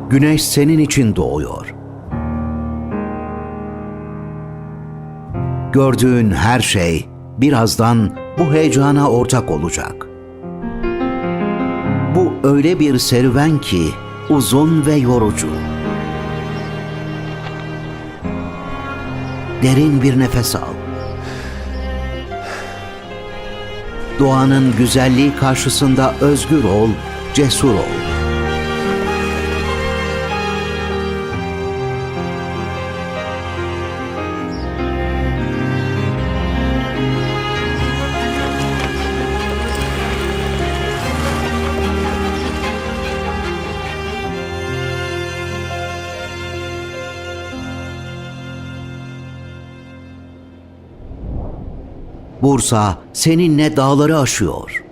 Güneş senin için doğuyor. Gördüğün her şey birazdan bu heyecana ortak olacak. Bu öyle bir serüven ki uzun ve yorucu. Derin bir nefes al. Doğanın güzelliği karşısında özgür ol, cesur ol. Bursa seninle dağları aşıyor.